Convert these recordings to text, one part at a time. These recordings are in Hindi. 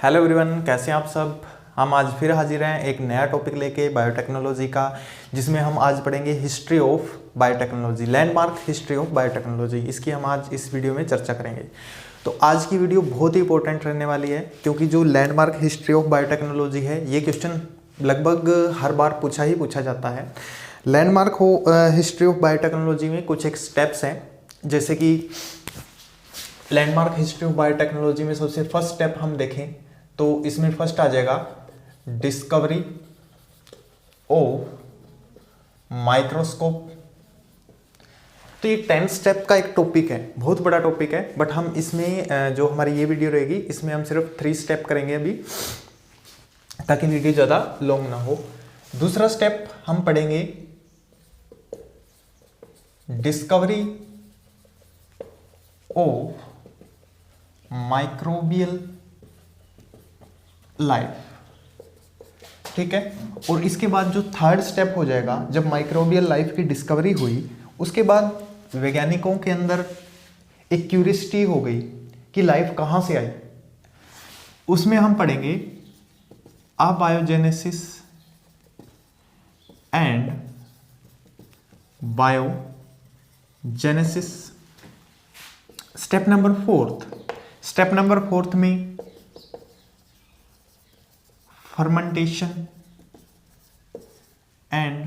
हेलो एवरीवन, कैसे हैं आप सब। हम आज फिर हाजिर हैं एक नया टॉपिक लेके बायोटेक्नोलॉजी का, जिसमें हम आज पढ़ेंगे history of biotechnology, landmark history of biotechnology. इसकी हम आज इस वीडियो में चर्चा करेंगे। तो आज की वीडियो बहुत ही इंपॉर्टेंट रहने वाली है, क्योंकि जो लैंडमार्क हिस्ट्री ऑफ बायोटेक्नोलॉजी है, ये क्वेश्चन लगभग हर बार पूछा जाता है। लैंडमार्क हिस्ट्री ऑफ बायोटेक्नोलॉजी में कुछ एक स्टेप्स हैं, जैसे कि लैंडमार्क हिस्ट्री ऑफ बायोटेक्नोलॉजी में सबसे फर्स्ट स्टेप हम देखें तो इसमें फर्स्ट आ जाएगा डिस्कवरी ऑफ माइक्रोस्कोप। तो ये 10 स्टेप का एक टॉपिक है, बहुत बड़ा टॉपिक है, बट हम इसमें जो हमारी ये वीडियो रहेगी इसमें हम सिर्फ 3 स्टेप करेंगे अभी, ताकि वीडियो ज़्यादा लॉन्ग ना हो। दूसरा स्टेप हम पढ़ेंगे डिस्कवरी ऑफ माइक्रोबियल लाइफ, ठीक है। और इसके बाद जो थर्ड स्टेप हो जाएगा, जब माइक्रोबियल लाइफ की डिस्कवरी हुई, उसके बाद वैज्ञानिकों के अंदर एक क्यूरियोसिटी हो गई कि लाइफ कहाँ से आई। उसमें हम पढ़ेंगे abiogenesis and biogenesis. Step number fourth में फर्मेंटेशन एंड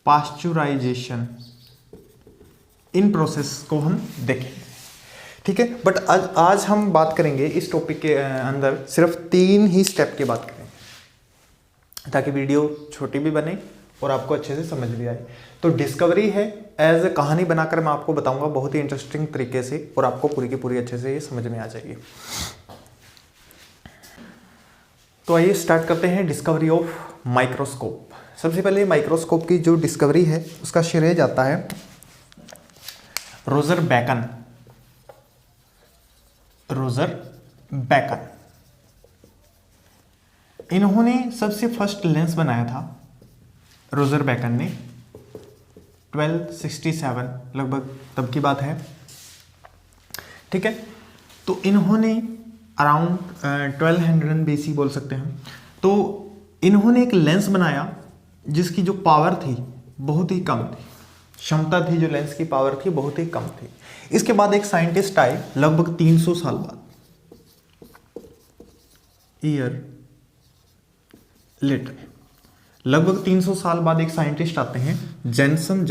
पास्चुराइजेशन, इन प्रोसेस को हम देखेंगे, ठीक है। बट आज हम बात करेंगे इस टॉपिक के अंदर सिर्फ 3 ही स्टेप की बात करेंगे, ताकि वीडियो छोटी भी बने और आपको अच्छे से समझ भी आए। तो डिस्कवरी है, एज ए कहानी बनाकर मैं आपको बताऊंगा बहुत ही इंटरेस्टिंग तरीके से, और आपको पूरी की पूरी अच्छे से ये समझ में आ जाएगी। तो आइए स्टार्ट करते हैं डिस्कवरी ऑफ माइक्रोस्कोप। सबसे पहले माइक्रोस्कोप की जो डिस्कवरी है उसका श्रेय जाता है रोजर बैकन। इन्होंने सबसे फर्स्ट लेंस बनाया था, रोजर बैकन ने 1267 लगभग तब की बात है, ठीक है। तो इन्होंने अराउंड 1200 BC बोल सकते हैं। तो इन्होंने एक लेंस बनाया जिसकी जो पावर थी बहुत ही कम थी, क्षमता थी जो लेंस की पावर थी बहुत ही कम थी। इसके बाद एक साइंटिस्ट आए लगभग 300 साल बाद, ईयर लेटर, लगभग 300 साल बाद एक साइंटिस्ट आते हैं जेनसन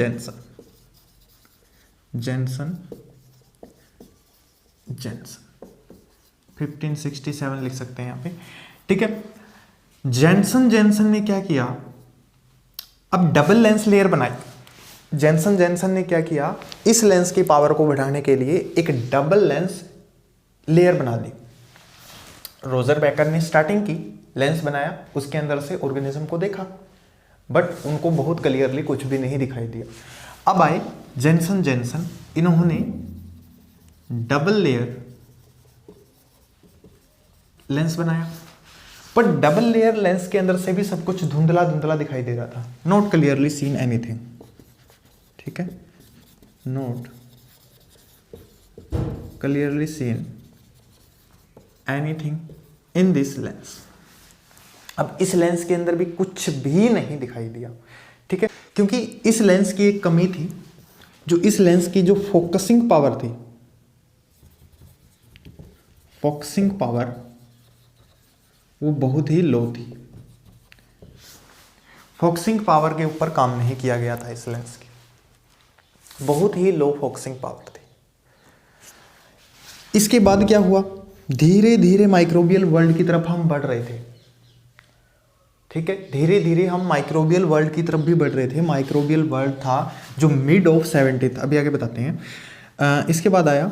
1567 लिख सकते हैं यहाँ पे, ठीक है। जेनसन ने क्या किया, अब डबल लेंस लेयर बनाई। जेनसन ने क्या किया, इस लेंस की पावर को बढ़ाने के लिए एक डबल लेंस लेयर बना दी। रोजर बैकर ने स्टार्टिंग की, लेंस बनाया, उसके अंदर से ऑर्गेनिज्म को देखा, बट उनको बहुत क्लियरली कुछ भी नहीं दिखाई दिया। अब आए जेनसन, इन्होंने डबल लेयर लेंस बनाया, पर डबल लेयर लेंस के अंदर से भी सब कुछ धुंधला दिखाई दे रहा था, नॉट क्लियरली सीन एनीथिंग, ठीक है, not clearly seen anything in this lens. अब इस लेंस के अंदर भी कुछ भी नहीं दिखाई दिया, ठीक है, क्योंकि इस लेंस की एक कमी थी, जो इस लेंस की जो फोकसिंग पावर थी, वो बहुत ही लो थी। फोकसिंग पावर के ऊपर काम नहीं किया गया था इस लेंस की, बहुत ही लो फोकसिंग पावर थी। इसके बाद क्या हुआ, धीरे धीरे माइक्रोबियल वर्ल्ड की तरफ हम बढ़ रहे थे, ठीक है, धीरे धीरे हम माइक्रोबियल वर्ल्ड की तरफ भी बढ़ रहे थे। माइक्रोबियल वर्ल्ड था जो मिड ऑफ 70th, अभी आगे बताते हैं। इसके बाद आया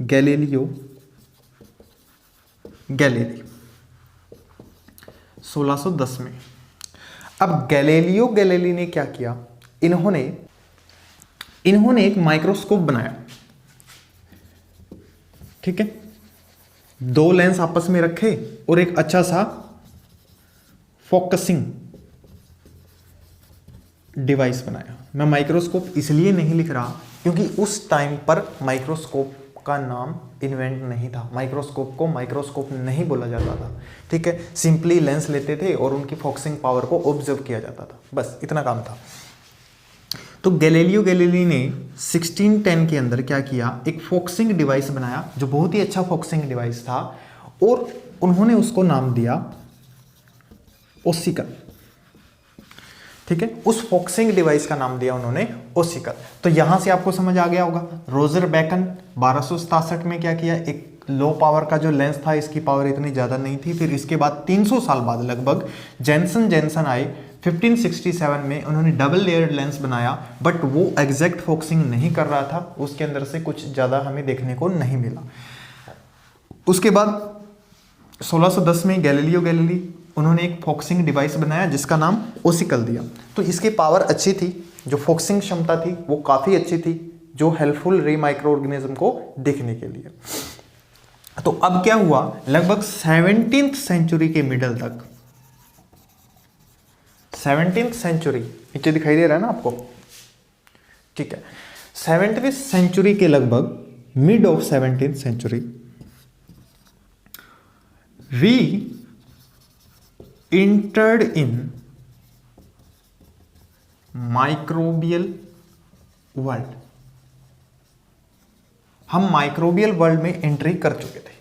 गैलीलियो 1610 में। अब गैलीली ने क्या किया, इन्होंने एक माइक्रोस्कोप बनाया, ठीक है, 2 लेंस आपस में रखे और एक अच्छा सा फोकसिंग डिवाइस बनाया। मैं माइक्रोस्कोप इसलिए नहीं लिख रहा क्योंकि उस टाइम पर माइक्रोस्कोप का नाम इन्वेंट नहीं था, माइक्रोस्कोप को माइक्रोस्कोप नहीं बोला जाता था, ठीक है। सिंपली लेंस लेते थे और उनकी फोकसिंग पावर को ऑब्जर्व किया जाता था, बस इतना काम था। तो गैलीलियो गैलीली ने 1610 के अंदर क्या किया, एक फोकसिंग डिवाइस बनाया जो बहुत ही अच्छा फोकसिंग डिवाइस था, और उन्होंने उसको नाम दिया ओसिकल, ठीक है। उस फोकसिंग डिवाइस का नाम दिया उन्होंने ओसिकल। तो यहां से आपको समझ आ गया होगा, रोजर बेकन 1267 में क्या किया, एक लो पावर का जो लेंस था, इसकी पावर इतनी ज्यादा नहीं थी। फिर इसके बाद 300 साल बाद लगभग जेनसन आए 1567 में, उन्होंने डबल लेयर्ड लेंस बनाया, बट वो एग्जैक्ट फोकसिंग नहीं कर रहा था, उसके अंदर से कुछ ज़्यादा हमें देखने को नहीं मिला। उसके बाद 1610 में गैलीलियो गैलीली उन्होंने एक फोकसिंग डिवाइस बनाया जिसका नाम ओसिकल दिया। तो इसकी पावर अच्छी थी, जो फोकसिंग क्षमता थी वो काफ़ी अच्छी थी, जो हेल्पफुल रही माइक्रो ऑर्गेनिज्म को देखने के लिए। तो अब क्या हुआ, लगभग 17th सेंचुरी के मिडल तक, 17th सेंचुरी नीचे दिखाई दे रहा है ना आपको, ठीक है। 17th सेंचुरी के लगभग, mid of 17th century, we entered in microbial world. हम माइक्रोबियल वर्ल्ड में एंट्री कर चुके थे,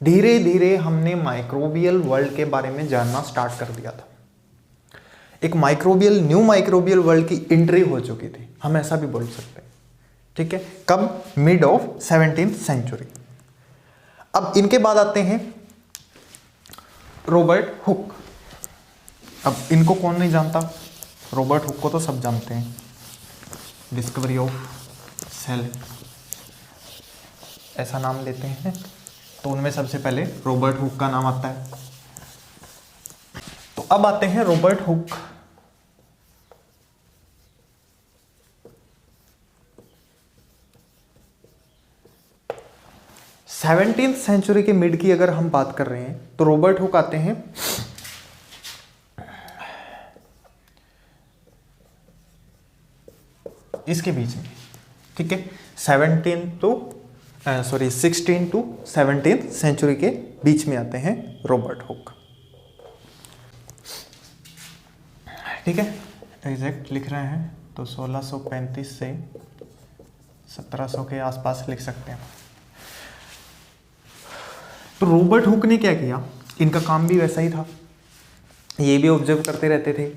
धीरे धीरे हमने माइक्रोबियल वर्ल्ड के बारे में जानना स्टार्ट कर दिया था। एक न्यू माइक्रोबियल वर्ल्ड की एंट्री हो चुकी थी, हम ऐसा भी बोल सकते हैं, ठीक है। कब, मिड ऑफ 17th सेंचुरी। अब इनके बाद आते हैं रॉबर्ट हुक। अब इनको कौन नहीं जानता, रॉबर्ट हुक को तो सब जानते हैं, डिस्कवरी ऑफ सेल ऐसा नाम लेते हैं, तो उनमें सबसे पहले रॉबर्ट हुक का नाम आता है। तो अब आते हैं रॉबर्ट हुक। सेवनटीन्थ सेंचुरी के मिड की अगर हम बात कर रहे हैं तो रॉबर्ट हुक आते हैं इसके बीच में, ठीक है। 16 टू 17th सेंचुरी के बीच में आते हैं रॉबर्ट हुक, ठीक है। एग्जैक्ट लिख रहे हैं तो 1635 से 1700 के आसपास लिख सकते हैं। तो रॉबर्ट हुक ने क्या किया, इनका काम भी वैसा ही था, ये भी ऑब्जर्व करते रहते थे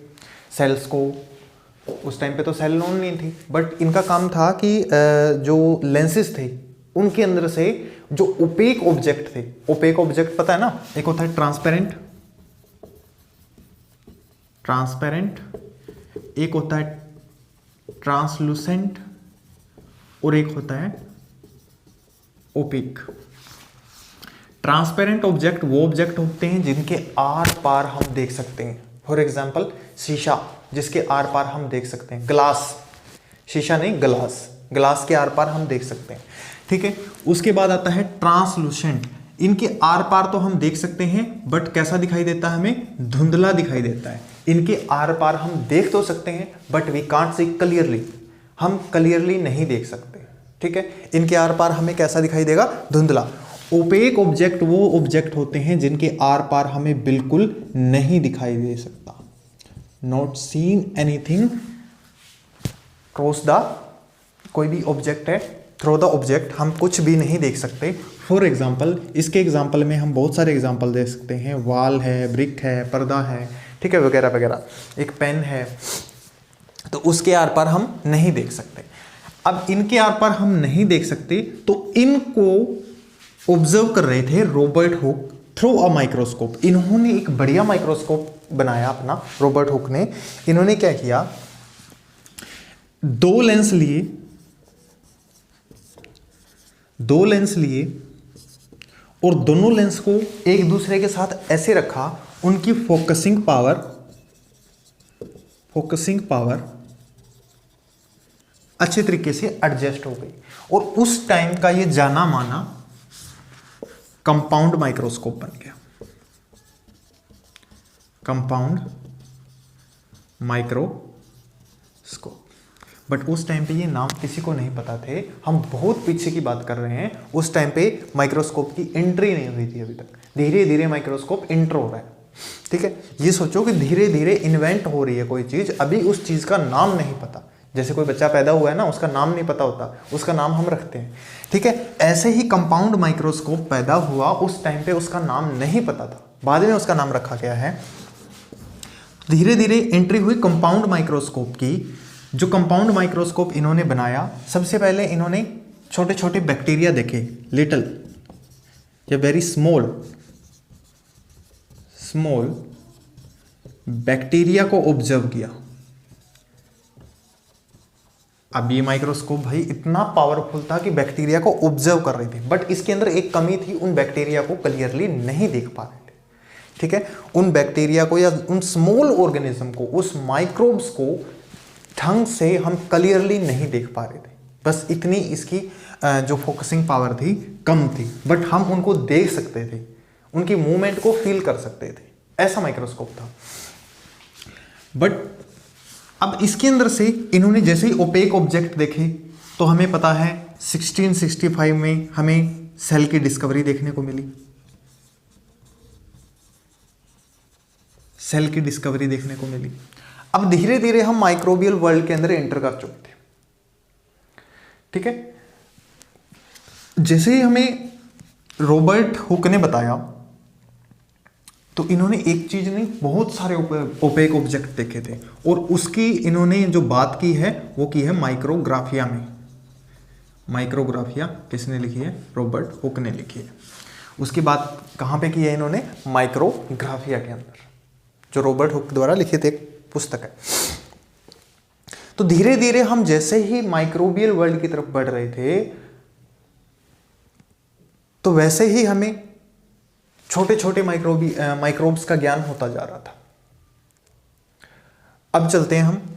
सेल्स को। उस टाइम पे तो सेल नोन नहीं थी, बट इनका काम था कि जो लेंसेज थे उनके अंदर से जो ओपेक ऑब्जेक्ट थे, ओपेक ऑब्जेक्ट पता है ना, एक होता है ट्रांसपेरेंट, एक होता है ट्रांसलूसेंट और एक होता है ओपेक। ट्रांसपेरेंट ऑब्जेक्ट वो ऑब्जेक्ट होते हैं जिनके आर पार हम देख सकते हैं। फॉर एग्जाम्पल शीशा, जिसके आर पार हम देख सकते हैं। ग्लास, शीशा नहीं ग्लास के आर पार हम देख सकते हैं, ठीक है। उसके बाद आता है ट्रांसलूसेंट, इनके आर पार तो हम देख सकते हैं बट कैसा दिखाई देता है, हमें धुंधला दिखाई देता है। इनके आर पार हम देख तो सकते हैं but we can't see clearly, हम क्लियरली नहीं देख सकते, ठीक है। इनके आर पार हमें कैसा दिखाई देगा, धुंधला। ओपेक ऑब्जेक्ट वो ऑब्जेक्ट होते हैं जिनके आर पार हमें बिल्कुल नहीं दिखाई दे सकता, not seen anything cross the, कोई भी ऑब्जेक्ट है थ्रू द ऑब्जेक्ट, हम कुछ भी नहीं देख सकते। फॉर एग्जाम्पल, इसके एग्जाम्पल में हम बहुत सारे एग्जाम्पल दे सकते हैं, वॉल है, ब्रिक है, पर्दा है, ठीक है, वगैरह वगैरह, एक पेन है, तो उसके आर पार हम नहीं देख सकते। अब इनके आर पार हम नहीं देख सकते, तो इनको ऑब्जर्व कर रहे थे Robert Hooke through a microscope. इन्होंने एक बढ़िया माइक्रोस्कोप बनाया अपना, रॉबर्ट हुक ने। इन्होंने क्या किया, दो लेंस लिए और दोनों लेंस को एक दूसरे के साथ ऐसे रखा, उनकी फोकसिंग पावर अच्छे तरीके से एडजस्ट हो गई, और उस टाइम का ये जाना माना कंपाउंड माइक्रोस्कोप बन गया। कंपाउंड माइक्रोस्कोप, बट उस टाइम पे ये नाम किसी को नहीं पता थे। हम बहुत पीछे की बात कर रहे हैं, उस टाइम पे माइक्रोस्कोप की एंट्री नहीं हुई थी अभी तक। धीरे धीरे माइक्रोस्कोप एंटर हो रहा है, ठीक है। ये सोचो कि धीरे धीरे इन्वेंट हो रही है कोई चीज़, अभी उस चीज़ का नाम नहीं पता। जैसे कोई बच्चा पैदा हुआ है ना, उसका नाम नहीं पता होता, उसका नाम हम रखते हैं, ठीक है। ऐसे ही कंपाउंड माइक्रोस्कोप पैदा हुआ, उस टाइम पे उसका नाम नहीं पता था, बाद में उसका नाम रखा गया है। धीरे धीरे एंट्री हुई कंपाउंड माइक्रोस्कोप की। जो कंपाउंड माइक्रोस्कोप इन्होंने बनाया, सबसे पहले इन्होंने छोटे छोटे बैक्टीरिया देखे, लिटिल या वेरी स्मॉल बैक्टीरिया को ऑब्जर्व किया। अब ये माइक्रोस्कोप भाई इतना पावरफुल था कि बैक्टीरिया को ऑब्जर्व कर रहे थे, बट इसके अंदर एक कमी थी, उन बैक्टीरिया को क्लियरली नहीं देख पा रहे थे, ठीक है। उन बैक्टीरिया को या उन स्मॉल ऑर्गेनिज्म को, उस माइक्रोब्स को ढंग से हम क्लियरली नहीं देख पा रहे थे। बस इतनी इसकी जो फोकसिंग पावर थी कम थी, बट हम उनको देख सकते थे, उनकी मूवमेंट को फील कर सकते थे, ऐसा माइक्रोस्कोप था। बट अब इसके अंदर से इन्होंने जैसे ही ओपेक ऑब्जेक्ट देखे, तो हमें पता है 1665 में हमें सेल की डिस्कवरी देखने को मिली। सेल की डिस्कवरी देखने को मिली। अब धीरे धीरे हम माइक्रोबियल वर्ल्ड के अंदर एंटर कर चुके थे, ठीक है। जैसे ही हमें रॉबर्ट हुक ने बताया, तो इन्होंने एक चीज नहीं, बहुत सारे ओपेक ऑब्जेक्ट देखे थे, और उसकी इन्होंने जो बात की है वो की है माइक्रोग्राफिया में। माइक्रोग्राफिया किसने लिखी है? रॉबर्ट हुक ने लिखी है। उसकी बात कहाँ पे की है इन्होंने? माइक्रोग्राफिया के अंदर, जो रॉबर्ट हुक द्वारा लिखित एक पुस्तक है। तो धीरे धीरे हम जैसे ही माइक्रोबियल वर्ल्ड की तरफ बढ़ रहे थे, तो वैसे ही हमें छोटे छोटे माइक्रोब्स का ज्ञान होता जा रहा था। अब चलते हैं हम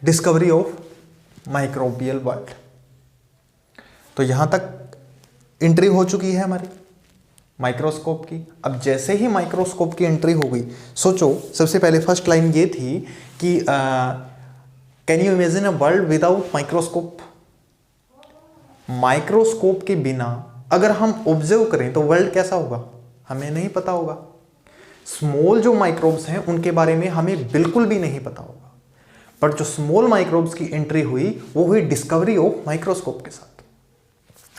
डिस्कवरी ऑफ माइक्रोबियल वर्ल्ड। तो यहां तक एंट्री हो चुकी है हमारी माइक्रोस्कोप की। अब जैसे ही माइक्रोस्कोप की एंट्री हो गई, सोचो सबसे पहले फर्स्ट लाइन ये थी कि can you imagine a world without microscope? Microscope के बिना अगर हम ऑब्जर्व करें तो वर्ल्ड कैसा होगा हमें नहीं पता होगा। स्मॉल जो माइक्रोब्स हैं उनके बारे में हमें बिल्कुल भी नहीं पता होगा, पर जो स्मॉल माइक्रोब्स की एंट्री हुई वो हुई डिस्कवरी ऑफ माइक्रोस्कोप के साथ।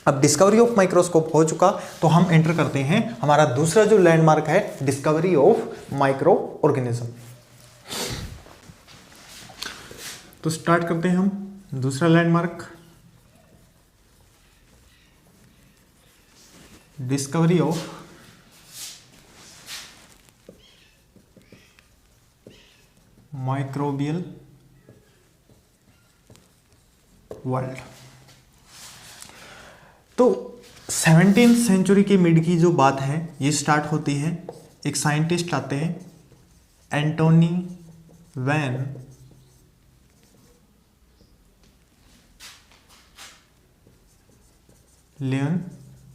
अब डिस्कवरी ऑफ माइक्रोस्कोप हो चुका, तो हम एंटर करते हैं हमारा दूसरा जो लैंडमार्क है, डिस्कवरी ऑफ माइक्रो ऑर्गेनिज्म। तो स्टार्ट करते हैं हम दूसरा landmark, discovery of microbial world. तो 17th सेंचुरी के मिड की जो बात है ये स्टार्ट होती है। एक साइंटिस्ट आते हैं, Antonie van लियन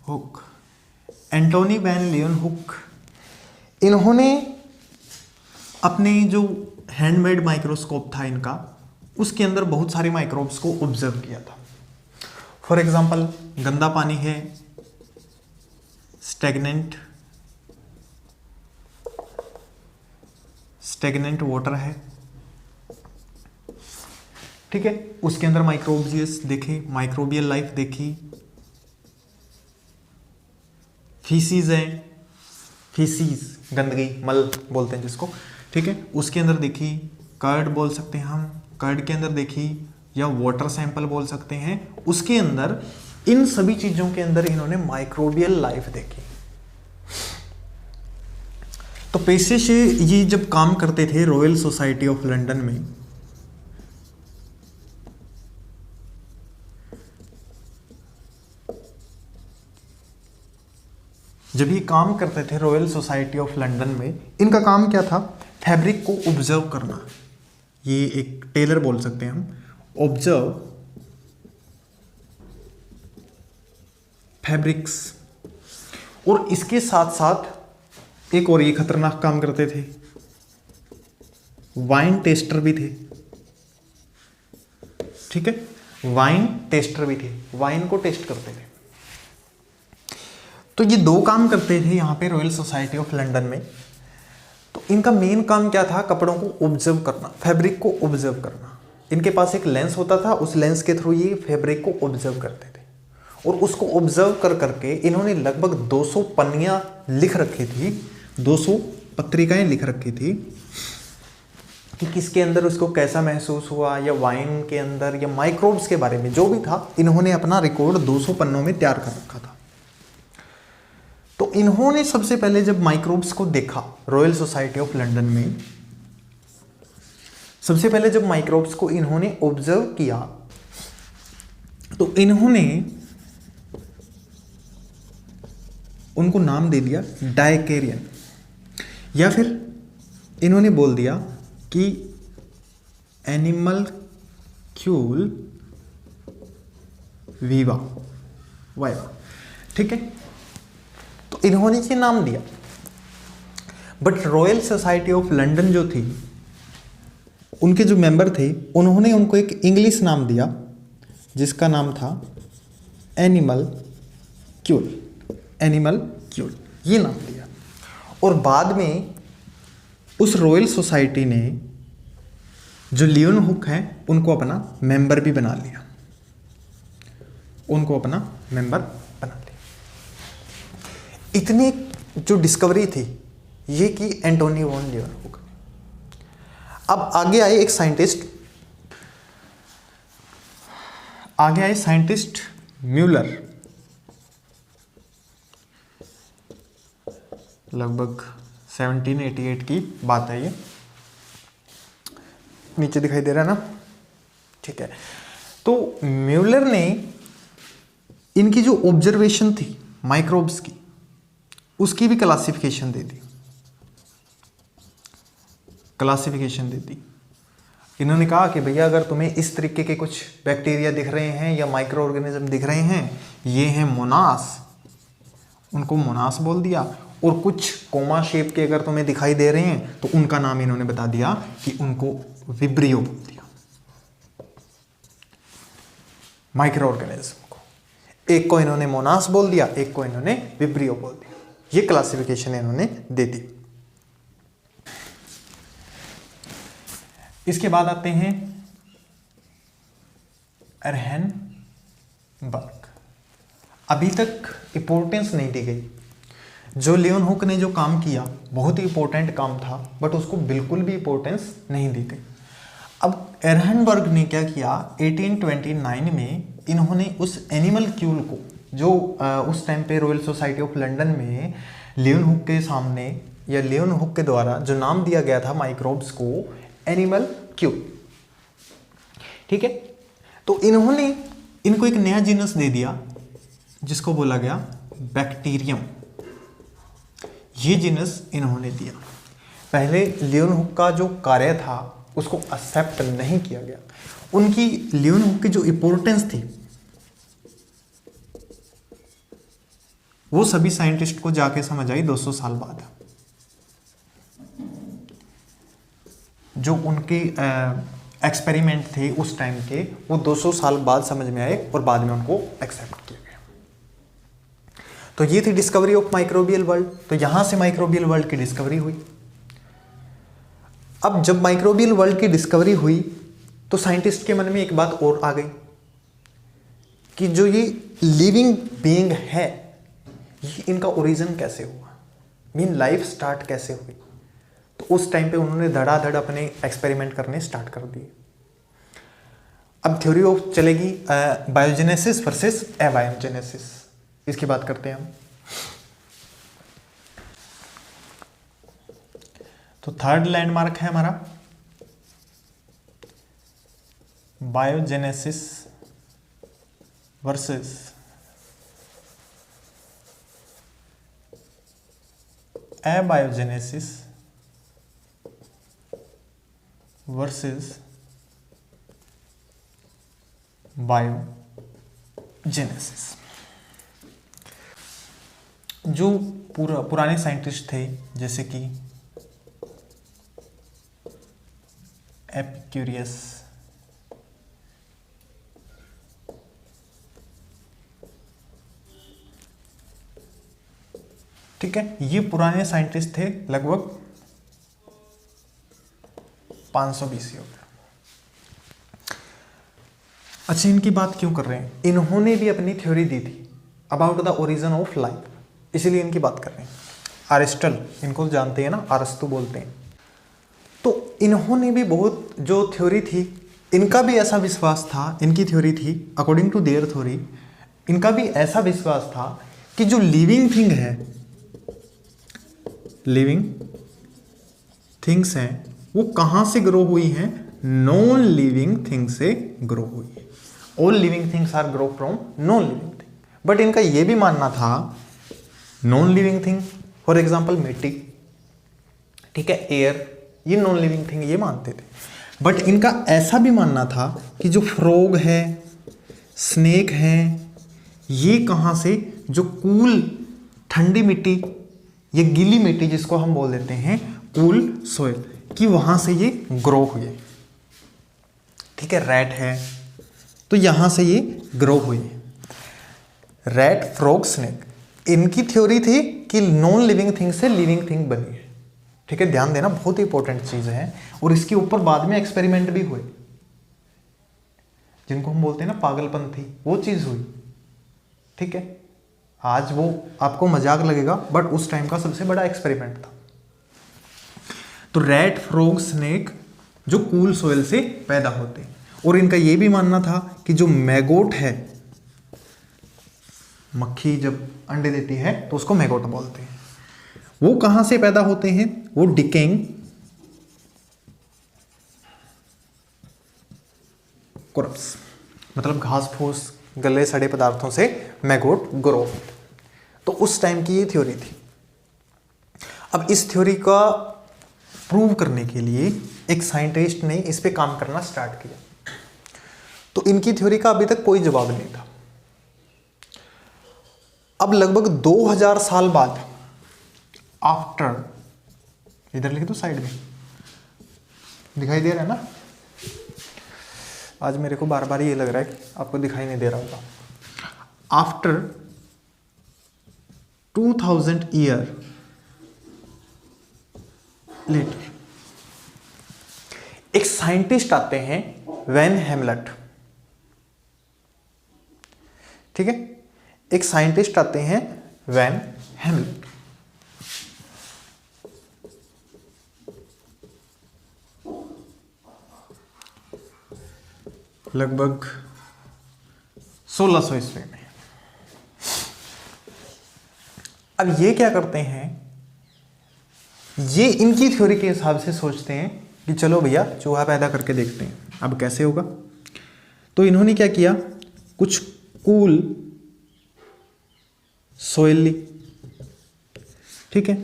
hook. Antonie van Leeuwenhoek, इन्होंने अपने जो हैंडमेड माइक्रोस्कोप था इनका, उसके अंदर बहुत सारे माइक्रोब्स को ऑब्जर्व किया था। फॉर एग्जांपल गंदा पानी है, स्टेगनेंट वाटर है, ठीक है। उसके अंदर माइक्रोबियस देखे, माइक्रोबियल लाइफ देखी। फीसीज है, फीसीज गंदगी, मल बोलते हैं जिसको, ठीक है, उसके अंदर देखी। कर्ड बोल सकते हैं हम, कर्ड के अंदर देखी, या वाटर सैंपल बोल सकते हैं उसके अंदर। इन सभी चीजों के अंदर इन्होंने माइक्रोबियल लाइफ देखी। तो पेशे से ये जब काम करते थे रॉयल सोसाइटी ऑफ लंदन में, जब ये काम करते थे रॉयल सोसाइटी ऑफ लंदन में, इनका काम क्या था? फैब्रिक को ऑब्जर्व करना। ये एक टेलर बोल सकते हैं हम। Observe fabrics. और इसके साथ साथ एक और ये खतरनाक काम करते थे, वाइन टेस्टर भी थे। ठीक है, वाइन टेस्टर भी थे, वाइन को टेस्ट करते थे। तो ये दो काम करते थे यहाँ पे रॉयल सोसाइटी ऑफ लंदन में। तो इनका मेन काम क्या था, कपड़ों को ऑब्जर्व करना, फैब्रिक को ऑब्जर्व करना। इनके पास एक लेंस होता था, उस लेंस के थ्रू ये फैब्रिक को ऑब्जर्व करते थे और उसको ऑब्जर्व कर करके इन्होंने लगभग 200 पन्नियां लिख रखी थी, 200 पत्रिकाएं लिख रखी थी कि किसके अंदर उसको कैसा महसूस हुआ, या वाइन के अंदर या माइक्रोब्स के बारे में जो भी था, इन्होंने अपना रिकॉर्ड 200 पन्नों में तैयार कर रखा था। तो इन्होंने सबसे पहले जब माइक्रोब्स को देखा रॉयल सोसाइटी ऑफ लंदन में, सबसे पहले जब माइक्रोब्स को इन्होंने ऑब्जर्व किया तो इन्होंने उनको नाम दे दिया डायकेरियन, या फिर इन्होंने बोल दिया कि एनिमलक्यूल वीवा वाइवा। ठीक है, तो इन्होंने ये नाम दिया। But royal society of London जो थी, उनके जो मेंबर थे, उन्होंने उनको एक इंग्लिश नाम दिया जिसका नाम था एनिमल क्यूल, एनिमल क्यूल, ये नाम दिया। और बाद में उस रॉयल सोसाइटी ने जो लियोन हुक है उनको अपना मेंबर भी बना लिया, उनको अपना मेंबर बना लिया। इतनी जो डिस्कवरी थी ये की एंटोनी वॉन लियोन हुक। अब आगे आए एक साइंटिस्ट, आगे आए साइंटिस्ट म्यूलर, लगभग 1788 की बात है ये, नीचे दिखाई दे रहा है ना, ठीक है। तो म्यूलर ने इनकी जो ऑब्जर्वेशन थी माइक्रोब्स की, उसकी भी क्लासिफिकेशन दे दी, क्लासिफिकेशन दे दी। इन्होंने कहा कि भैया अगर तुम्हें इस तरीके के कुछ बैक्टीरिया दिख रहे हैं या माइक्रो ऑर्गेनिज्म दिख रहे हैं, ये हैं मोनास, उनको मोनास बोल दिया। और कुछ कोमा शेप के अगर तुम्हें दिखाई दे रहे हैं तो उनका नाम इन्होंने बता दिया कि उनको विब्रियो बोल दिया, माइक्रो ऑर्गेनिज्म को। एक को इन्होंने मोनास बोल दिया, एक को इन्होंने विब्रियो बोल दिया। ये क्लासिफिकेशन इन्होंने दे दी। इसके बाद आते हैं एरहनबर्ग। अभी तक इंपॉर्टेंस नहीं दी गई। जो लियोन हुक ने जो काम किया बहुत ही इंपॉर्टेंट काम था, बट उसको बिल्कुल भी इंपॉर्टेंस नहीं दी गई। अब एरहनबर्ग ने क्या किया, 1829 में इन्होंने उस एनिमल क्यूल को, जो उस टाइम पे रॉयल सोसाइटी ऑफ लंदन में लियोन हुक के सामने या लियोन हुक के द्वारा जो नाम दिया गया था माइक्रोब्स को, एनिमल क्यूल, ठीक है। तो इन्होंने इनको एक नया जीनस दे दिया जिसको बोला गया बैक्टीरियम। ये जीनस इन्होंने दिया। पहले लियोन हुक का जो कार्य था उसको एक्सेप्ट नहीं किया गया। उनकी लियोन हुक की जो इंपॉर्टेंस थी वो सभी साइंटिस्ट को जाके समझ आई 200 साल बाद। जो उनके एक्सपेरिमेंट थे उस टाइम के, वो 200 साल बाद समझ में आए और बाद में उनको एक्सेप्ट किया गया। तो ये थी डिस्कवरी ऑफ माइक्रोबियल वर्ल्ड। तो यहां से माइक्रोबियल वर्ल्ड की डिस्कवरी हुई। अब जब माइक्रोबियल वर्ल्ड की डिस्कवरी हुई तो साइंटिस्ट के मन में एक बात और आ गई कि जो ये लिविंग बीइंग है, ये इनका ओरिजिन कैसे हुआ, मीन लाइफ स्टार्ट कैसे हुई। तो उस टाइम पे उन्होंने धड़ाधड़ अपने एक्सपेरिमेंट करने स्टार्ट कर दिए। अब थ्योरी ऑफ चलेगी बायोजेनेसिस वर्सेस एबायोजेनेसिस, इसकी बात करते हैं हम। तो थर्ड लैंडमार्क है हमारा बायोजेनेसिस वर्सेस एबायोजेनेसिस वर्सेस बायोजेनेसिस। जो पुराने साइंटिस्ट थे जैसे कि एपिक्यूरियस, ठीक है, ये पुराने साइंटिस्ट थे, लगभग 500 BC हो गया। अच्छा, इनकी बात क्यों कर रहे हैं? इन्होंने भी अपनी थ्योरी दी थी about the origin of life, इसीलिए इनकी बात कर रहे हैं। अरिस्टल, इनको जानते हैं ना, अरस्तु बोलते हैं। तो इन्होंने भी बहुत जो थ्योरी थी, इनका भी ऐसा विश्वास था, इनकी थ्योरी थी अकॉर्डिंग टू देयर थ्योरी, इनका भी ऐसा विश्वास था कि जो लिविंग थिंग है, लिविंग थिंग्स हैं, वो कहाँ से ग्रो हुई हैं? नॉन लिविंग थिंग से ग्रो हुई है। All living things are grow from non living thing. But इनका ये भी मानना था non living thing, for example मिट्टी, ठीक है, एयर, ये नॉन लिविंग थिंग ये मानते थे। बट इनका ऐसा भी मानना था कि जो फ्रॉग है, स्नेक हैं, ये कहाँ से, जो कूल ठंडी मिट्टी, ये गीली मिट्टी जिसको हम बोल देते हैं कूल सोइल, कि वहाँ से ये ग्रो हुए। ठीक है, रैट है तो यहाँ से ये ग्रो हुई। रैट, फ्रॉग, स्नेक, इनकी थ्योरी थी कि नॉन लिविंग थिंग से लिविंग थिंग बनी है। ठीक है, ध्यान देना, बहुत इंपॉर्टेंट चीज है। और इसके ऊपर बाद में एक्सपेरिमेंट भी हुए, जिनको हम बोलते हैं ना पागलपंथी, वो चीज हुई। ठीक है, आज वो आपको मजाक लगेगा, बट उस टाइम का सबसे बड़ा एक्सपेरिमेंट था। तो रैट, फ्रॉग, स्नेक जो कूल सोयल से पैदा होते हैं। और इनका ये भी मानना था कि जो मैगोट है, मक्खी जब अंडे देती है तो उसको मैगोट बोलते हैं, वो कहां से पैदा होते हैं? वो डिकेइंग कॉर्प्स, मतलब घास फूस, गले सड़े पदार्थों से मैगोट ग्रो होते। तो उस टाइम की ये थ्योरी थी। अब इस थ्योरी का प्रूव करने के लिए एक साइंटिस्ट ने इस पे काम करना स्टार्ट किया। तो इनकी थ्योरी का अभी तक कोई जवाब नहीं था। अब लगभग 2000 साल बाद, आफ्टर, इधर लिख दो साइड में, दिखाई दे रहा है ना? आज मेरे को बार बार ये लग रहा है कि आपको दिखाई नहीं दे रहा होगा। आफ्टर 2000 ईयर लेटर एक साइंटिस्ट आते हैं, वैन हेमलेट। ठीक है, एक साइंटिस्ट आते हैं वैन हेमलेट। लगभग 1600 ईस्वी में। अब ये क्या करते हैं, ये इनकी थ्योरी के हिसाब से सोचते हैं कि चलो भैया चूहा पैदा करके देखते हैं, अब कैसे होगा। तो इन्होंने क्या किया, कुछ कूल सोइल ली, ठीक है,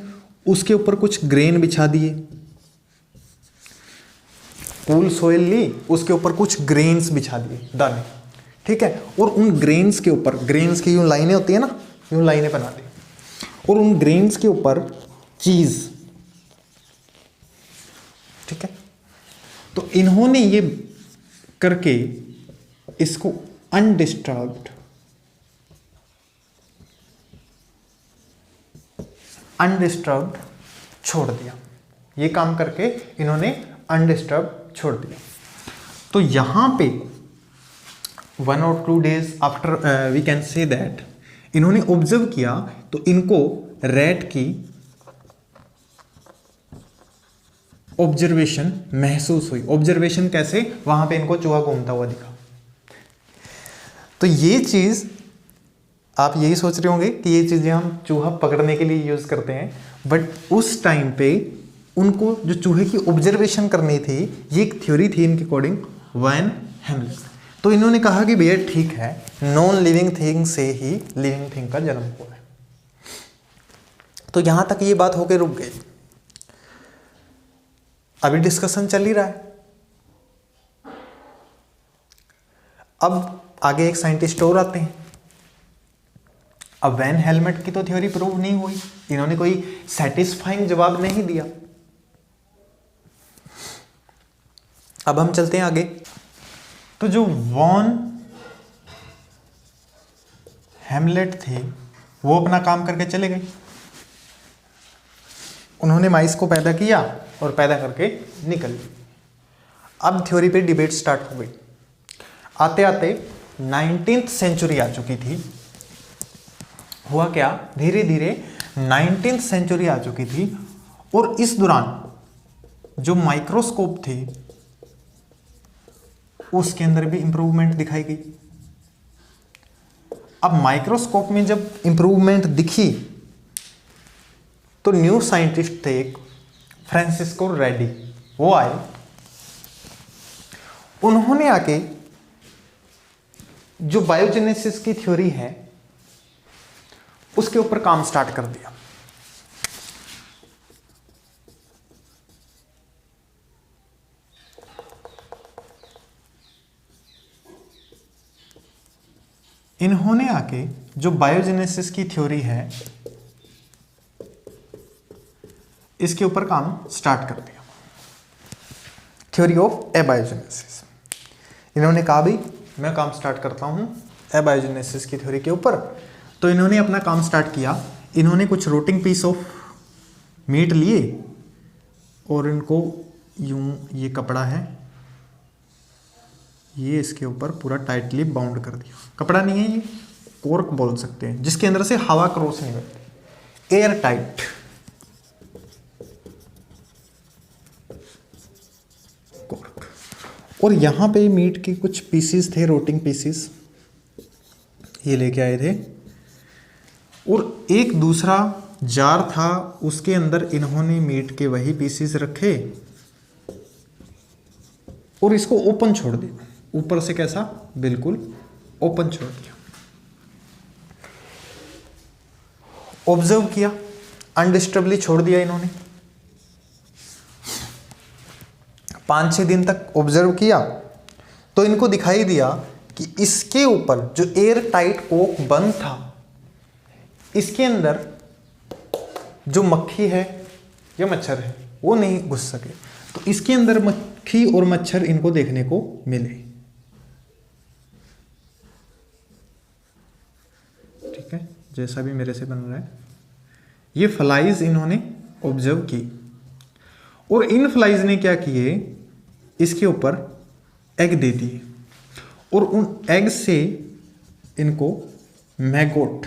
उसके ऊपर कुछ ग्रेन बिछा दिए। कूल सोइल ली, उसके ऊपर कुछ ग्रेन्स बिछा दिए, दाने, ठीक है, और उन ग्रेन्स के ऊपर, ग्रेन्स की यूं लाइनें होती है ना, यूं लाइनें बना दी, और उन ग्रेन्स के ऊपर चीज। ठीक है, तो इन्होंने ये करके इसको अनडिस्टर्ब्ड छोड़ दिया। ये काम करके इन्होंने अनडिस्टर्ब छोड़ दिया। तो यहां पे 1 or 2 days after we can say that इन्होंने ऑब्जर्व किया, तो इनको रैट की ऑब्जर्वेशन महसूस हुई। ऑब्जर्वेशन कैसे? वहां पे इनको चूहा घूमता हुआ दिखा। तो ये चीज आप यही सोच रहे होंगे कि ये चीजें हम चूहा पकड़ने के लिए यूज करते हैं, बट उस टाइम पे उनको जो चूहे की ऑब्जर्वेशन करनी थी, ये एक थ्योरी थी इनके अकॉर्डिंग, वैन हेमलेट। तो इन्होंने कहा कि भैया ठीक है, नॉन लिविंग थिंग से ही लिविंग थिंग का जन्म हुआ है। तो यहां तक ये बात होकर रुक गई। अभी डिस्कशन चल ही रहा है। अब आगे एक साइंटिस्ट और आते हैं। अब वैन हेलमेट की तो थ्योरी प्रूव नहीं हुई, इन्होंने कोई सेटिस्फाइंग जवाब नहीं दिया। अब हम चलते हैं आगे। तो जो वॉन हेमलेट थे वो अपना काम करके चले गए। उन्होंने माइस को पैदा किया और पैदा करके निकल ली। अब थ्योरी पे डिबेट स्टार्ट हो गई। आते आते 19th सेंचुरी आ चुकी थी। हुआ क्या, धीरे धीरे 19th सेंचुरी आ चुकी थी और इस दौरान जो माइक्रोस्कोप थे उसके अंदर भी इंप्रूवमेंट दिखाई गई। अब माइक्रोस्कोप में जब इंप्रूवमेंट दिखी तो न्यू साइंटिस्ट थे एक फ्रांसिस्को रेडी, वो आए। उन्होंने आके जो बायोजेनेसिस की थ्योरी है उसके ऊपर काम स्टार्ट कर दिया। इन्होंने आके जो बायोजेनेसिस की थ्योरी है इसके ऊपर काम स्टार्ट कर दिया, थ्योरी ऑफ एबायोजेनेसिस। इन्होंने कहा भाई मैं काम स्टार्ट करता हूं एबायोजेनेसिस की थ्योरी के ऊपर। तो इन्होंने अपना काम स्टार्ट किया। इन्होंने कुछ रोटिंग पीस ऑफ मीट लिए और इनको यूं, ये कपड़ा है, ये इसके ऊपर पूरा टाइटली बाउंड कर दिया। कपड़ा नहीं है, ये कॉर्क बोल सकते हैं, जिसके अंदर से हवा क्रॉस नहीं करती, एयर टाइट। कॉर्क। और यहाँ पे मीट के कुछ पीसीस थे, रोटिंग पीसीस, ये लेके आए थे। और एक दूसरा जार था, उसके अंदर इन्होंने मीट के वही पीसीस रखे और इसको ओपन छोड़ दिया। ऊपर से कैसा, बिल्कुल ओपन छोड़ दिया। ऑब्जर्व किया, अनडिस्टर्बली छोड़ दिया इन्होंने। 5-6 दिन तक ऑब्जर्व किया तो इनको दिखाई दिया कि इसके ऊपर जो एयर टाइट कोक बंद था, इसके अंदर जो मक्खी है या मच्छर है वो नहीं घुस सके। तो इसके अंदर मक्खी और मच्छर इनको देखने को मिले। ठीक है, जैसा भी मेरे से बन रहा है। ये फ्लाइज इन्होंने ऑब्जर्व की और इन फ्लाइज ने क्या किए, इसके ऊपर एग दे दिए और उन एग से इनको मैगोट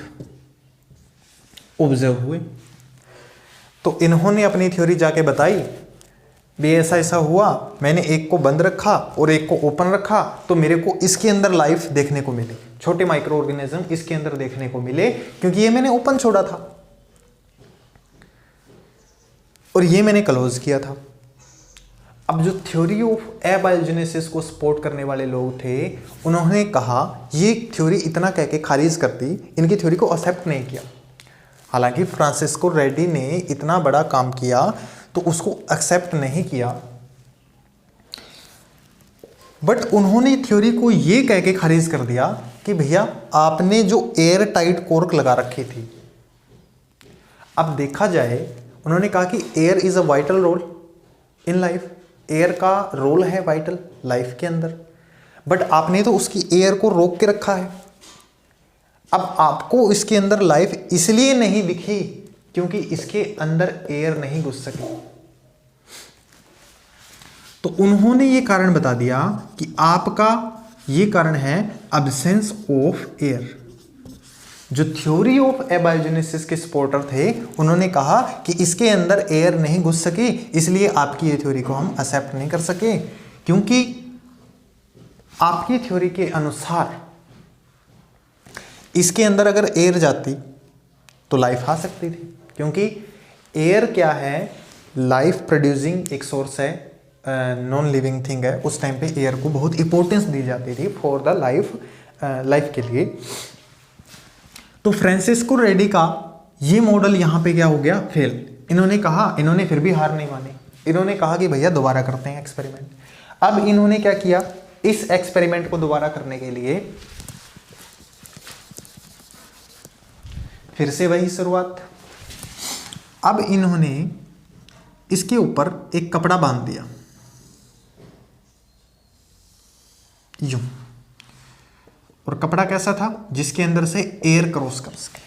ऑब्जर्व हुए। तो इन्होंने अपनी थ्योरी जाके बताई, भी ऐसा ऐसा हुआ, मैंने एक को बंद रखा और एक को ओपन रखा तो मेरे को इसके अंदर लाइफ देखने को मिली, छोटे माइक्रो ऑर्गेनिज्म इसके अंदर देखने को मिले, क्योंकि ये मैंने ओपन छोड़ा था और ये मैंने क्लोज किया था। अब जो थ्योरी ऑफ एबायोजेनेसिस को सपोर्ट करने वाले लोग थे, उन्होंने कहा ये थ्योरी इतना कह के खारिज कर दी, इनकी थ्योरी को एक्सेप्ट नहीं किया। हालांकि फ्रांसिस्को रेडी ने इतना बड़ा काम किया तो उसको एक्सेप्ट नहीं किया, बट उन्होंने थ्योरी को ये कह के खारिज कर दिया कि भैया आपने जो एयर टाइट कॉर्क लगा रखी थी। अब देखा जाए, उन्होंने कहा कि air is a vital role in life, air का रोल है वाइटल लाइफ के अंदर, बट आपने तो उसकी एयर को रोक के रखा है। अब आपको इसके अंदर लाइफ इसलिए नहीं दिखी क्योंकि इसके अंदर एयर नहीं घुस सकी। तो उन्होंने ये कारण बता दिया कि आपका ये कारण है अब्सेंस ऑफ एयर। जो थ्योरी ऑफ एबायोजेनेसिस के सपोर्टर थे, उन्होंने कहा कि इसके अंदर एयर नहीं घुस सकी, इसलिए आपकी ये थ्योरी को हम एक्सेप्ट नहीं कर सके, क्योंकि आपकी थ्योरी के अनुसार इसके अंदर अगर एयर जाती तो लाइफ आ सकती थी, क्योंकि एयर क्या है, लाइफ प्रोड्यूसिंग एक सोर्स है, नॉन लिविंग थिंग है। उस टाइम पे एयर को बहुत इंपॉर्टेंस दी जाती थी फॉर द लाइफ के लिए। तो फ्रांसिस्को रेडी का ये मॉडल यहाँ पे क्या हो गया, फेल। इन्होंने फिर भी हार नहीं मानी। इन्होंने कहा कि भैया दोबारा करते हैं एक्सपेरिमेंट। अब इन्होंने क्या किया, इस एक्सपेरिमेंट को दोबारा करने के लिए फिर से वही शुरुआत। अब इन्होंने इसके ऊपर एक कपड़ा बांध दिया यूं, और कपड़ा कैसा था, जिसके अंदर से एयर क्रॉस कर सके।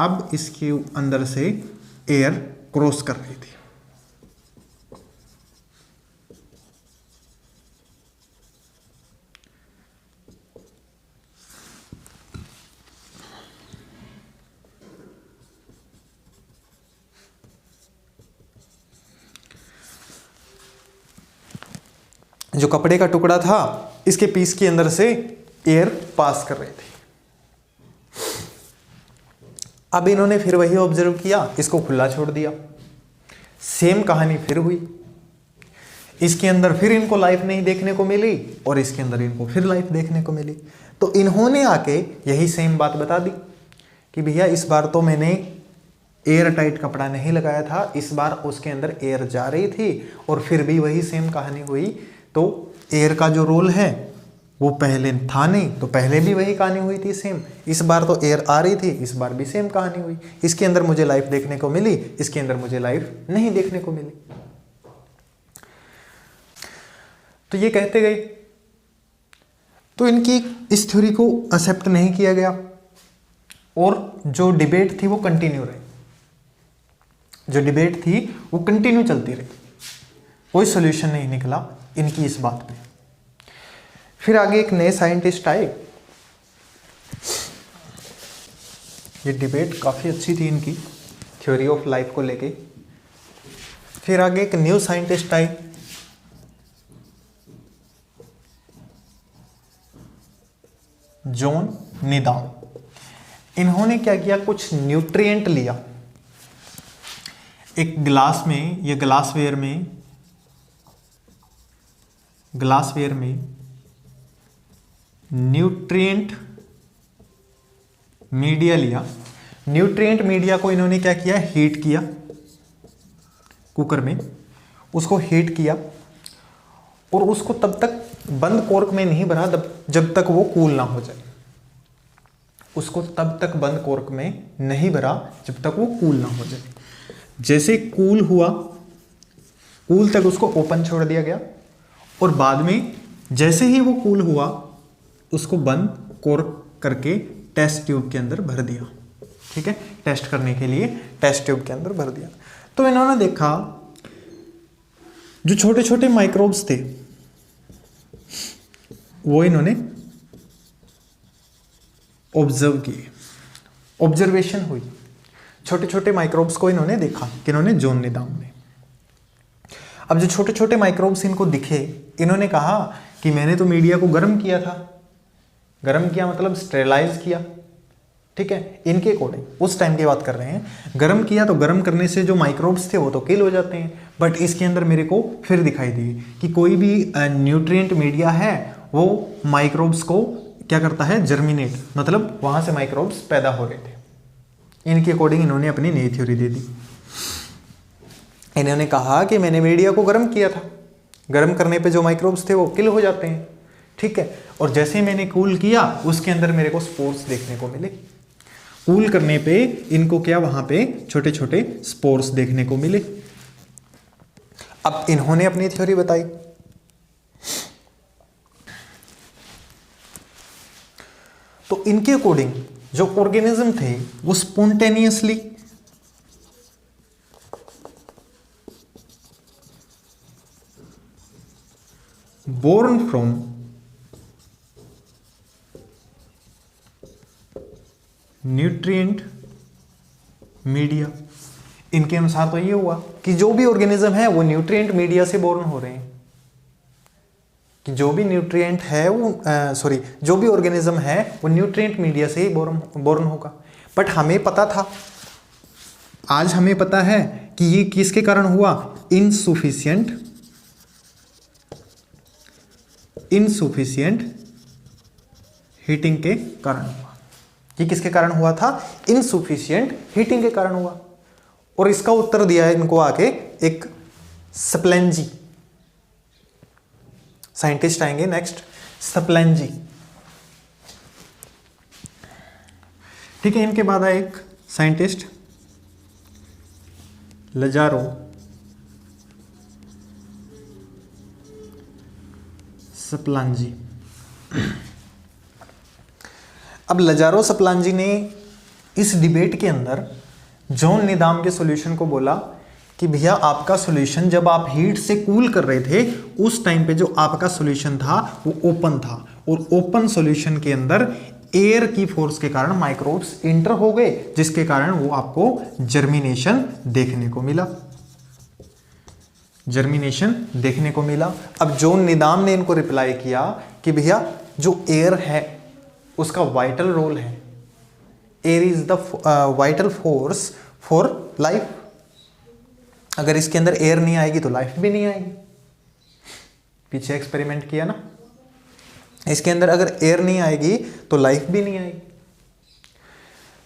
अब इसके अंदर से एयर क्रॉस कर रही थी। जो कपड़े का टुकड़ा था इसके पीस के अंदर से एयर पास कर रही थी। अब इन्होंने फिर वही ऑब्जर्व किया, इसको खुला छोड़ दिया, सेम कहानी फिर हुई। इसके अंदर फिर इनको लाइफ नहीं देखने को मिली और इसके अंदर इनको फिर लाइफ देखने को मिली। तो इन्होंने आके यही सेम बात बता दी कि भैया इस बार तो मैंने एयर टाइट कपड़ा नहीं लगाया था, इस बार उसके अंदर एयर जा रही थी और फिर भी वही सेम कहानी हुई। तो एयर का जो रोल है वो पहले था नहीं, तो पहले भी वही कहानी हुई थी सेम। इस बार तो एयर आ रही थी, इस बार भी सेम कहानी हुई। इसके अंदर मुझे लाइफ देखने को मिली, इसके अंदर मुझे लाइफ नहीं देखने को मिली। तो ये कहते गए, तो इनकी इस थ्योरी को एक्सेप्ट नहीं किया गया और जो डिबेट थी वो कंटिन्यू रही। जो डिबेट थी वो कंटिन्यू चलती रही, कोई सॉल्यूशन नहीं निकला इनकी इस बात पे। फिर आगे एक नए साइंटिस्ट आए, ये डिबेट काफ़ी अच्छी थी इनकी थ्योरी ऑफ लाइफ को लेके। फिर आगे एक न्यू साइंटिस्ट आए, जॉन निदान। इन्होंने क्या किया, कुछ न्यूट्रिएंट लिया एक ग्लास में या ग्लासवेयर में न्यूट्रिएंट मीडिया लिया। न्यूट्रिएंट मीडिया को इन्होंने क्या किया, हीट किया कुकर में, उसको हीट किया और उसको तब तक बंद कॉर्क में नहीं भरा जब तक वो कूल ना हो जाए। उसको तब तक बंद कॉर्क में नहीं भरा जब तक वो कूल ना हो जाए। जैसे कूल हुआ, कूल तक उसको ओपन छोड़ दिया गया और बाद में जैसे ही वो कूल हुआ उसको बंद कॉर्क करके टेस्ट ट्यूब के अंदर भर दिया। ठीक है, टेस्ट करने के लिए टेस्ट ट्यूब के अंदर भर दिया। तो इन्होंने देखा जो छोटे छोटे माइक्रोब्स थे वो इन्होंने ऑब्जर्व किए, ऑब्जर्वेशन हुई। छोटे छोटे माइक्रोब्स को इन्होंने देखा, किन्होंने, जॉन निदान ने। अब जो छोटे छोटे माइक्रोब्स इनको दिखे, इन्होंने कहा कि मैंने तो मीडिया को गर्म किया था। गर्म किया मतलब स्टेरिलाइज किया। ठीक है, इनके अकॉर्डिंग उस टाइम की बात कर रहे हैं। गर्म किया तो गर्म करने से जो माइक्रोब्स थे वो तो किल हो जाते हैं, बट इसके अंदर मेरे को फिर दिखाई दिए कि कोई भी न्यूट्रिएंट मीडिया है वो माइक्रोब्स को क्या करता है, जर्मिनेट, मतलब वहां से माइक्रोब्स पैदा हो रहे थे। इनके अकॉर्डिंग इन्होंने अपनी नई थ्योरी दे दी। इन्होंने कहा कि मैंने मीडिया को गर्म किया था, गर्म करने पे जो माइक्रोब्स थे वो किल हो जाते हैं। ठीक है, और जैसे ही मैंने कूल किया उसके अंदर मेरे को स्पोर्स देखने को मिले। कूल करने पे इनको क्या, वहां पे छोटे छोटे स्पोर्स देखने को मिले। अब इन्होंने अपनी थ्योरी बताई। तो इनके अकॉर्डिंग जो ऑर्गेनिज्म थे वो spontaneously born from nutrient media. इनके अनुसार तो ये हुआ कि जो भी ऑर्गेनिज्म है वो न्यूट्रिएंट मीडिया से बोर्न हो रहे हैं, कि जो भी न्यूट्रिएंट है वो जो भी ऑर्गेनिज्म है वो न्यूट्रिएंट मीडिया से ही बोर्न होगा। बट हमें पता था, आज हमें पता है कि ये किसके कारण हुआ, इनसुफिशिएंट हीटिंग के कारण हुआ। ये किसके कारण हुआ था, इनसुफिशिएंट हीटिंग के कारण हुआ। और इसका उत्तर दिया है इनको आके एक स्प्लेंजी साइंटिस्ट आएंगे नेक्स्ट, स्प्लेंजी। ठीक है, इनके बाद आए एक साइंटिस्ट लजारो स्प्लांजी। अब लजारो स्प्लांजी ने इस डिबेट के अंदर जॉन नीदाम के सॉल्यूशन को बोला कि भैया आपका सॉल्यूशन जब आप हीट से कूल कर रहे थे उस टाइम पे जो आपका सॉल्यूशन था वो ओपन था, और ओपन सॉल्यूशन के अंदर एयर की फोर्स के कारण माइक्रोब्स इंटर हो गए, जिसके कारण वो आपको जर्मिनेशन देखने को मिला, जर्मिनेशन देखने को मिला। अब जॉन नीदाम ने इनको रिप्लाई किया कि भैया जो एयर है उसका वाइटल रोल है, air is the vital force for life, अगर इसके अंदर एयर नहीं आएगी तो लाइफ भी नहीं आएगी। पीछे एक्सपेरिमेंट किया ना, इसके अंदर अगर एयर नहीं आएगी तो लाइफ भी नहीं आएगी।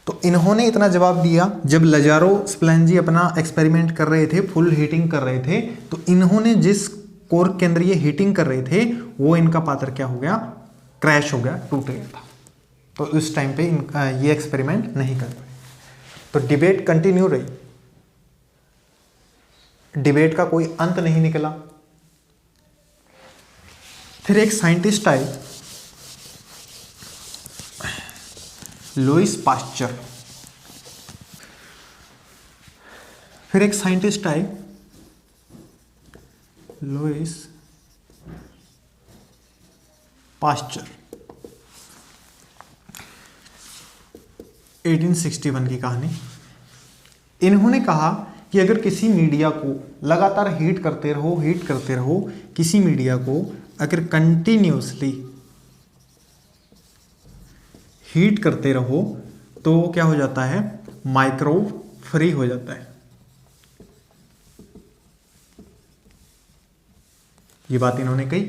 तो इन्होंने इतना जवाब दिया। जब लजारो स्प्लेंजी अपना एक्सपेरिमेंट कर रहे थे, फुल हीटिंग कर रहे थे, तो इन्होंने जिस कोर के अंदर ये हीटिंग कर रहे थे वो इनका पात्र क्या हो गया, क्रैश हो गया, टूट गया था। तो उस टाइम पे ये एक्सपेरिमेंट नहीं कर पाए। तो डिबेट कंटिन्यू रही, डिबेट का कोई अंत नहीं निकला। फिर एक साइंटिस्ट आए, लुईस पास्चर। फिर एक साइंटिस्ट आए, लुईस पास्चर। 1861 की कहानी। इन्होंने कहा कि अगर किसी मीडिया को लगातार हीट करते रहो, किसी मीडिया को अगर कंटिन्यूसली हीट करते रहो तो क्या हो जाता है, माइक्रोब फ्री हो जाता है। ये बात इन्होंने कही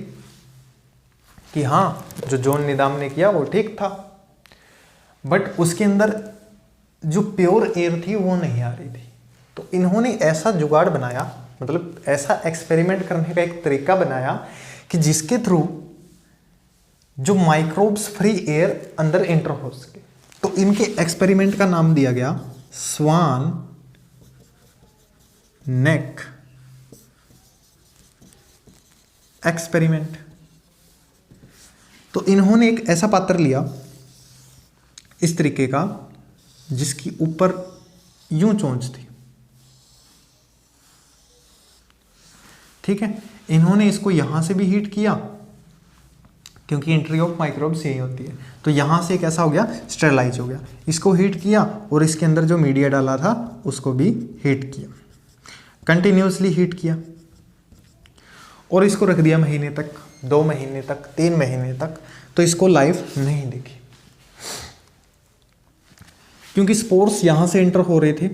कि हाँ, जो जॉन नीदाम ने किया वो ठीक था, बट उसके अंदर जो प्योर एयर थी वो नहीं आ रही थी। तो इन्होंने ऐसा जुगाड़ बनाया, मतलब ऐसा एक्सपेरिमेंट करने का एक तरीका बनाया कि जिसके थ्रू जो माइक्रोब्स फ्री एयर अंदर एंटर हो सके। तो इनके एक्सपेरिमेंट का नाम दिया गया स्वान नेक एक्सपेरिमेंट। तो इन्होंने एक ऐसा पात्र लिया इस तरीके का जिसकी ऊपर यूं चोंच थी, ठीक है। इन्होंने इसको यहां से भी हीट किया क्योंकि एंट्री ऑफ माइक्रोब्स यही होती है। तो यहां से एक ऐसा हो गया, स्टेरलाइज हो गया। इसको हीट किया और इसके अंदर जो मीडिया डाला था उसको भी हीट किया, कंटिन्यूसली हीट किया, और इसको रख दिया महीने तक, 2 महीने तक, 3 महीने तक। तो इसको लाइफ नहीं दिखी क्योंकि स्पोर्स यहां से एंटर हो रहे थे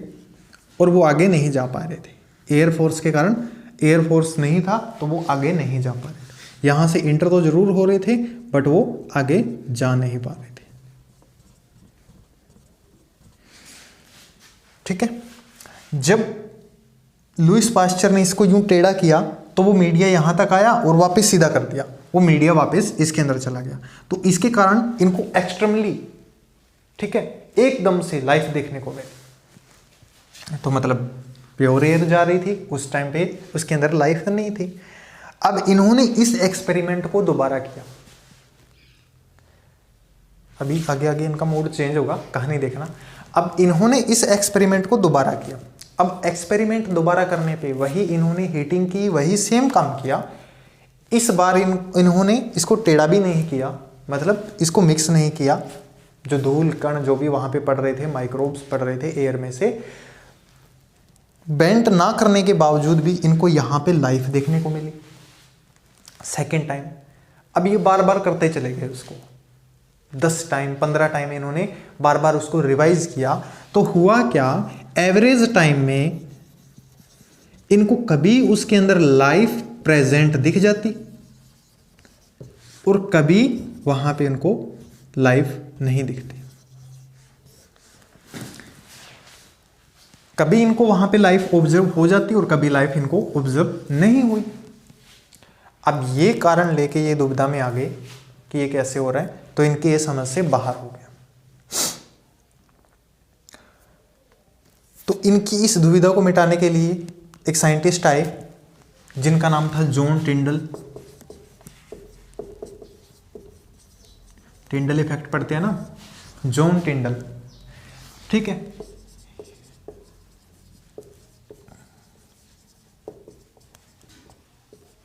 और वो आगे नहीं जा पा रहे थे। एयर फोर्स के कारण, एयर फोर्स नहीं था तो वो आगे नहीं जा पा रहे थे। यहां से एंटर तो जरूर हो रहे थे बट वो आगे जा नहीं पा रहे थे, ठीक है। जब लुईस पास्चर ने इसको यूं टेढ़ा किया तो वो मीडिया यहां तक आया और वापस सीधा कर दिया, वो मीडिया वापस इसके अंदर चला गया। तो इसके कारण इनको एक्सट्रीमली, ठीक है, एकदम से लाइफ देखने को मिली। तो मतलब प्योर एयर जा रही थी उस टाइम पे, उसके अंदर लाइफ नहीं थी। अब इन्होंने इस एक्सपेरिमेंट को दोबारा किया। अभी आगे आगे इनका मूड चेंज होगा, कहानी देखना। अब इन्होंने इस एक्सपेरिमेंट को दोबारा किया। अब एक्सपेरिमेंट दोबारा करने पे वही इन्होंने हीटिंग की, वही सेम काम किया। इस बार इन्होंने इसको टेढ़ा भी नहीं किया, मतलब इसको मिक्स नहीं किया। जो धूल कण जो भी वहां पे पड़ रहे थे, माइक्रोब्स पड़ रहे थे एयर में से, बेंट ना करने के बावजूद भी इनको यहां पे लाइफ देखने को मिली सेकेंड टाइम। अब ये बार बार करते चले गए उसको, 10 टाइम 15 टाइम इन्होंने बार बार उसको रिवाइज किया। तो हुआ क्या, एवरेज टाइम में इनको कभी उसके अंदर लाइफ प्रेजेंट दिख जाती और कभी वहां पे इनको लाइफ नहीं दिखती। कभी इनको वहां पे लाइफ ऑब्जर्व हो जाती और कभी लाइफ इनको ऑब्जर्व नहीं हुई। अब ये कारण लेके ये दुविधा में आ गए कि ये कैसे हो रहा है, तो इनके ये समझ से बाहर हो गया। तो इनकी इस दुविधा को मिटाने के लिए एक साइंटिस्ट आए जिनका नाम था जॉन टिंडल। टिंडल इफेक्ट पढ़ते हैं ना, जॉन टिंडल, ठीक है।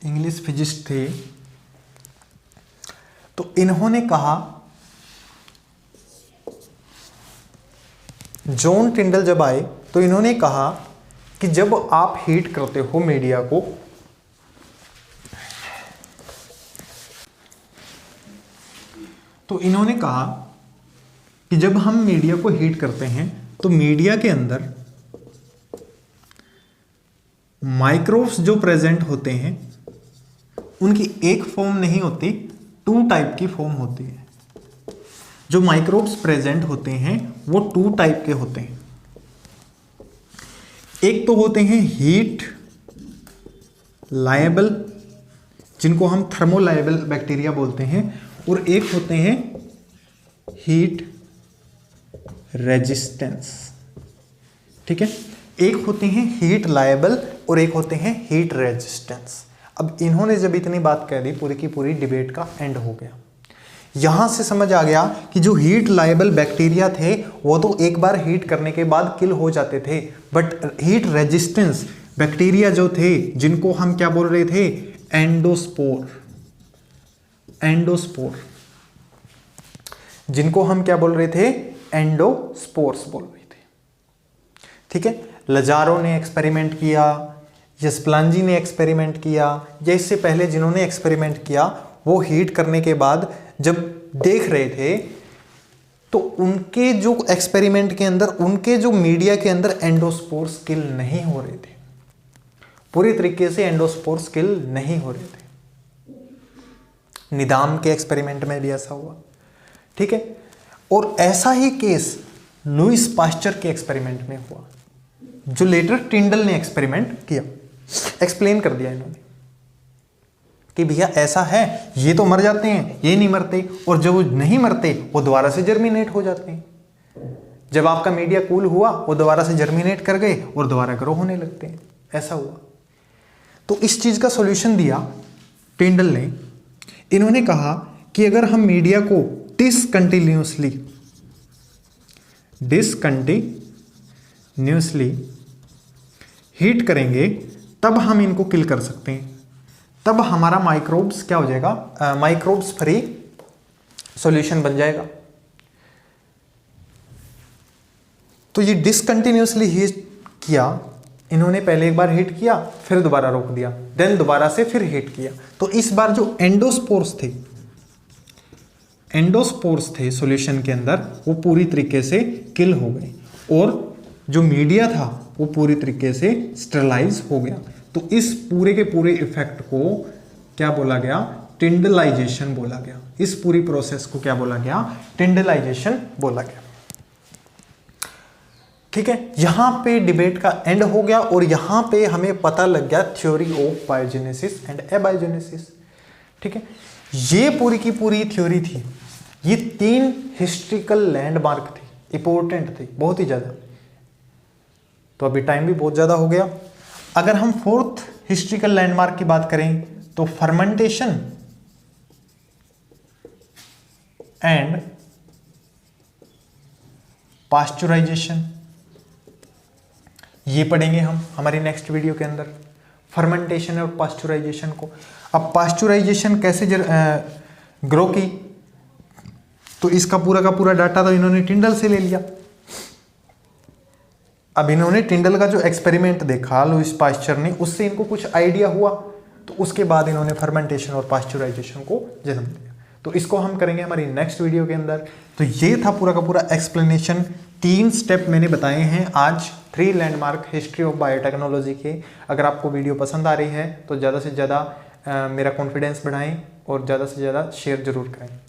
इंग्लिश फिजिस्ट थे, तो इन्होंने कहा, जॉन टिंडल जब आए तो इन्होंने कहा कि जब आप हीट करते हो मीडिया को, तो इन्होंने कहा कि जब हम मीडिया को हीट करते हैं तो मीडिया के अंदर माइक्रोब्स जो प्रेजेंट होते हैं उनकी एक फॉर्म नहीं होती, 2 टाइप की फॉर्म होती है। जो माइक्रोब्स प्रेजेंट होते हैं वो 2 टाइप के होते हैं। एक तो होते हैं हीट लायबल, जिनको हम थर्मोलायबल बैक्टीरिया बोलते हैं, और एक होते हैं हीट रेजिस्टेंस। ठीक है, एक होते हैं हीट लायबल और एक होते हैं हीट रेजिस्टेंस। अब इन्होंने जब इतनी बात कह दी, पूरी की पूरी डिबेट का एंड हो गया। यहां से समझ आ गया कि जो हीट लायबल बैक्टीरिया थे वो तो एक बार हीट करने के बाद किल हो जाते थे, बट हीट रेजिस्टेंस बैक्टीरिया जो थे, जिनको हम क्या बोल रहे थे, एंडोस्पोर, जिनको हम क्या बोल रहे थे, एंडोस्पोर्स बोल रहे थे। ठीक है, लजारो ने एक्सपेरिमेंट किया, यस्प्लांजी ने एक्सपेरिमेंट किया, या इससे पहले जिन्होंने एक्सपेरिमेंट किया वो हीट करने के बाद जब देख रहे थे तो उनके जो एक्सपेरिमेंट के अंदर, उनके जो मीडिया के अंदर एंडोस्पोर्स किल नहीं हो रहे थे, पूरी तरीके से एंडोस्पोर्स किल नहीं हो रहे थे। निदाम के एक्सपेरिमेंट में भी ऐसा हुआ। ठीक है, और ऐसा ही केस लुईस पास्चर के एक्सपेरिमेंट में हुआ, जो लेटर टिंडल ने एक्सपेरिमेंट किया। एक्सप्लेन कर दिया इन्होंने कि भैया ऐसा है, ये तो मर जाते हैं, ये नहीं मरते, और जो नहीं मरते वो दोबारा से जर्मिनेट हो जाते हैं। जब आपका मीडिया कूल हुआ वो दोबारा से जर्मिनेट कर गए और दोबारा ग्रो होने लगते हैं, ऐसा हुआ। तो इस चीज का सॉल्यूशन दिया टिंडल ने। इन्होंने कहा कि अगर हम मीडिया को डिसकंटिन्यूसली हीट करेंगे तब हम इनको किल कर सकते हैं, तब हमारा माइक्रोब्स क्या हो जाएगा, माइक्रोब्स फ्री सॉल्यूशन बन जाएगा। तो ये डिसकंटिन्यूसली हीट किया इन्होंने, पहले एक बार हीट किया, फिर दोबारा रोक दिया, देन दोबारा से फिर हीट किया। तो इस बार जो एंडोस्पोर्स थे सॉल्यूशन के अंदर, वो पूरी तरीके से किल हो गए, और जो मीडिया था वो पूरी तरीके से स्टरलाइज हो गया। तो इस पूरे के पूरे इफेक्ट को क्या बोला गया, टिंडलाइजेशन बोला गया। इस पूरी प्रोसेस को क्या बोला गया, टिंडलाइजेशन बोला गया। ठीक है, यहां पे डिबेट का एंड हो गया, और यहां पे हमें पता लग गया थ्योरी ऑफ बायोजेनेसिस एंड एबायोजेनेसिस। ठीक है, ये पूरी की पूरी थ्योरी थी। ये 3 हिस्ट्रिकल लैंडमार्क थे, इंपॉर्टेंट थे बहुत ही ज्यादा। तो अभी टाइम भी बहुत ज्यादा हो गया। अगर हम 4th हिस्ट्रिकल लैंडमार्क की बात करें तो फर्मेंटेशन एंड पास्चुराइजेशन, ये पढ़ेंगे हम हमारी नेक्स्ट वीडियो के अंदर, फर्मेंटेशन और पास्चुराइजेशन को। अब पास्चुराइजेशन कैसे ग्रो की, तो इसका पूरा का पूरा डाटा तो इन्होंने टिंडल से ले लिया। अब इन्होंने टिंडल का जो एक्सपेरिमेंट देखा लुईस पास्चर ने, उससे इनको कुछ आइडिया हुआ, तो उसके बाद इन्होंने फर्मेंटेशन और पास्चुराइजेशन को जन्म दिया। तो इसको हम करेंगे हमारी नेक्स्ट वीडियो के अंदर। तो ये था पूरा का पूरा एक्सप्लेनेशन, 3 स्टेप मैंने बताए हैं आज 3 लैंडमार्क हिस्ट्री ऑफ बायोटेक्नोलॉजी के। अगर आपको वीडियो पसंद आ रही है तो ज़्यादा से ज़्यादा मेरा कॉन्फिडेंस बढ़ाएं और ज़्यादा से ज़्यादा शेयर जरूर करें।